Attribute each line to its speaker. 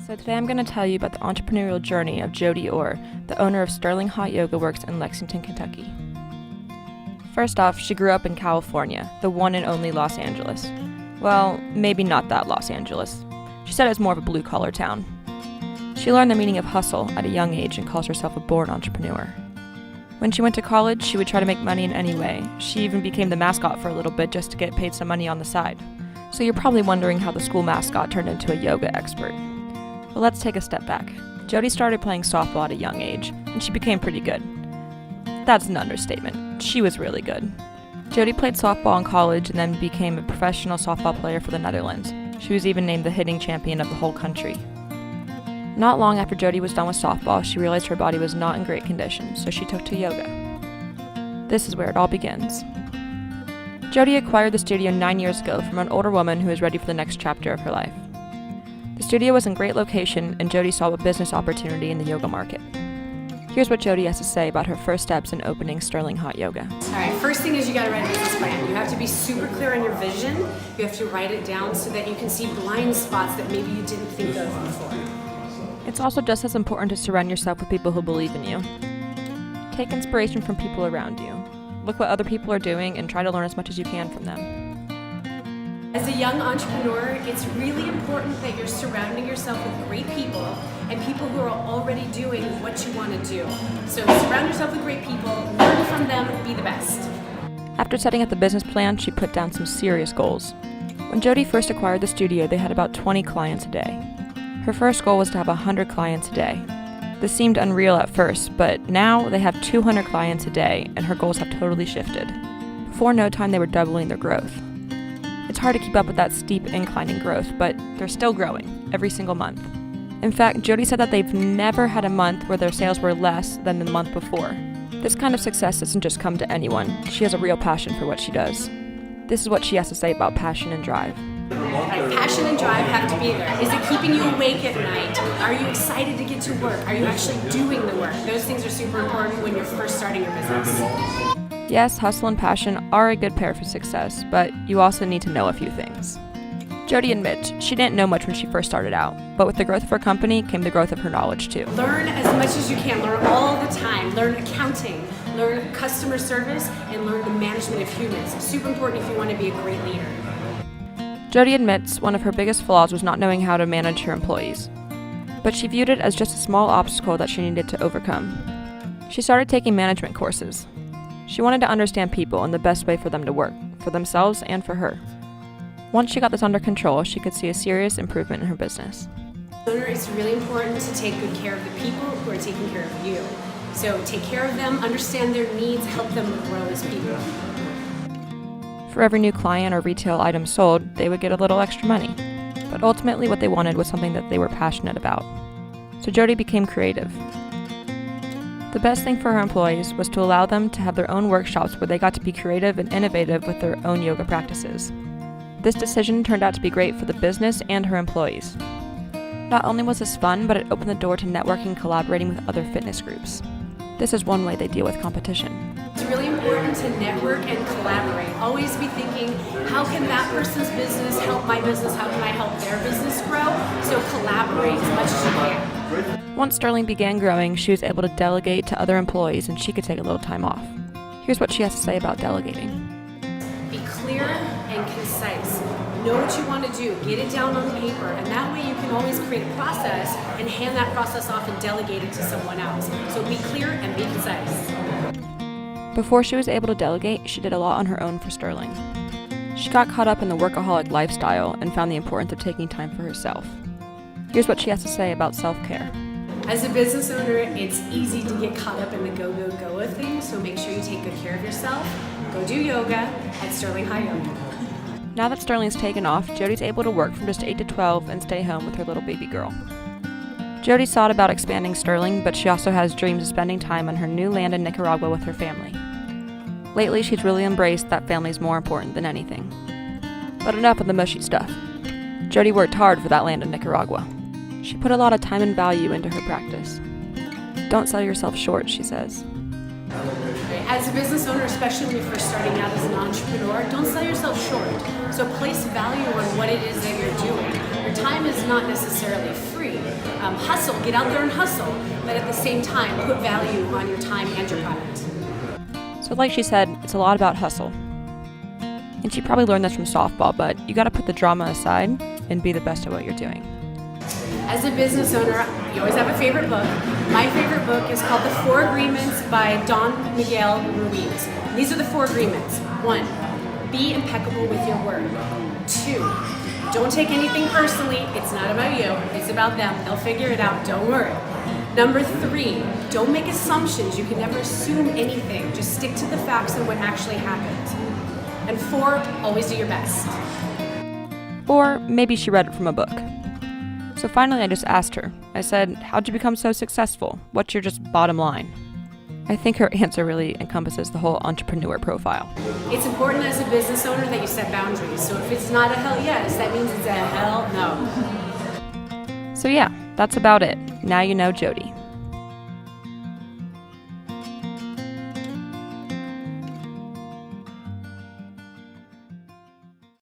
Speaker 1: So today I'm going to tell you about the entrepreneurial journey of Jody Orr, the owner of Sterling Hot Yoga Works in Lexington, Kentucky. First off, she grew up in California, the one and only Los Angeles. Well, maybe not that Los Angeles. She said it was more of a blue-collar town. She learned the meaning of hustle at a young age and calls herself a born entrepreneur. When she went to college, she would try to make money in any way. She even became the mascot for a little bit just to get paid some money on the side. So you're probably wondering how the school mascot turned into a yoga expert. Well, let's take a step back. Jody started playing softball at a young age, and she became pretty good. That's an understatement. She was really good. Jody played softball in college and then became a professional softball player for the Netherlands. She was even named the hitting champion of the whole country. Not long after Jody was done with softball, she realized her body was not in great condition, so she took to yoga. This is where it all begins. Jody acquired the studio 9 years ago from an older woman who was ready for the next chapter of her life. The studio was in great location, and Jody saw a business opportunity in the yoga market. Here's what Jody has to say about her first steps in opening Sterling Hot Yoga.
Speaker 2: All right, first thing is you gotta write a business plan. You have to be super clear on your vision. You have to write it down so that you can see blind spots that maybe you didn't think of before.
Speaker 1: It's also just as important to surround yourself with people who believe in you. Take inspiration from people around you. Look what other people are doing and try to learn as much as you can from them.
Speaker 2: As a young entrepreneur, it's really important that you're surrounding yourself with great people and people who are already doing what you want to do. So surround yourself with great people, learn from them, be the best.
Speaker 1: After setting up the business plan, she put down some serious goals. When Jody first acquired the studio, they had about 20 clients a day. Her first goal was to have 100 clients a day. This seemed unreal at first, but now they have 200 clients a day, and her goals have totally shifted. Before no time, they were doubling their growth. It's hard to keep up with that steep incline in growth, but they're still growing every single month. In fact, Jody said that they've never had a month where their sales were less than the month before. This kind of success doesn't just come to anyone. She has a real passion for what she does. This is what she has to say about passion and drive.
Speaker 2: Passion and drive have to be there. Is it keeping you awake at night? Are you excited to get to work? Are you actually doing the work? Those things are super important when you're first starting your business.
Speaker 1: Yes, hustle and passion are a good pair for success, but you also need to know a few things. Jody admits she didn't know much when she first started out, but with the growth of her company came the growth of her knowledge too.
Speaker 2: Learn as much as you can. Learn all the time. Learn accounting, learn customer service, and learn the management of humans. It's super important if you want to be a great leader.
Speaker 1: Jody admits one of her biggest flaws was not knowing how to manage her employees, but she viewed it as just a small obstacle that she needed to overcome. She started taking management courses. She wanted to understand people and the best way for them to work, for themselves and for her. Once she got this under control, she could see a serious improvement in her business.
Speaker 2: It's really important to take good care of the people who are taking care of you. So take care of them, understand their needs, help them grow as people.
Speaker 1: For every new client or retail item sold, they would get a little extra money. But ultimately what they wanted was something that they were passionate about. So Jody became creative. The best thing for her employees was to allow them to have their own workshops where they got to be creative and innovative with their own yoga practices. This decision turned out to be great for the business and her employees. Not only was this fun, but it opened the door to networking and collaborating with other fitness groups. This is one way they deal with competition.
Speaker 2: It's really important to network and collaborate. Always be thinking, how can that person's business help my business? How can I help their business grow? So collaborate as much as you can.
Speaker 1: Once Sterling began growing, she was able to delegate to other employees and she could take a little time off. Here's what she has to say about delegating.
Speaker 2: Be clear and concise. Know what you want to do. Get it down on paper. And that way you can always create a process and hand that process off and delegate it to someone else. So be clear and be concise.
Speaker 1: Before she was able to delegate, she did a lot on her own for Sterling. She got caught up in the workaholic lifestyle and found the importance of taking time for herself. Here's what she has to say about self-care.
Speaker 2: As a business owner, it's easy to get caught up in the go, go, go of things, so make sure you take good care of yourself. Go do yoga at Sterling Hot Yoga.
Speaker 1: Now that Sterling's taken off, Jody's able to work from just 8 to 12 and stay home with her little baby girl. Jody's thought about expanding Sterling, but she also has dreams of spending time on her new land in Nicaragua with her family. Lately, she's really embraced that family's more important than anything. But enough of the mushy stuff. Jody worked hard for that land in Nicaragua. She put a lot of time and value into her practice. Don't sell yourself short, she says.
Speaker 2: As a business owner, especially when you're first starting out as an entrepreneur, don't sell yourself short. So place value on what it is that you're doing. You're time is not necessarily free. Hustle, get out there and hustle, but at the same time, put value on your time and your product.
Speaker 1: So like she said, it's a lot about hustle. And she probably learned this from softball, but you gotta put the drama aside and be the best at what you're doing.
Speaker 2: As a business owner, you always have a favorite book. My favorite book is called The 4 Agreements by Don Miguel Ruiz. These are the 4 agreements. 1, be impeccable with your word. 2, don't take anything personally. It's not about you, it's about them. They'll figure it out, don't worry. Number 3, don't make assumptions. You can never assume anything. Just stick to the facts and what actually happened. And 4, always do your best.
Speaker 1: Or maybe she read it from a book. So finally I just asked her. I said, how'd you become so successful? What's your just bottom line? I think her answer really encompasses the whole entrepreneur profile.
Speaker 2: It's important as a business owner that you set boundaries. So if it's not a hell yes, that means it's a hell no.
Speaker 1: So yeah, that's about it. Now you know Jody.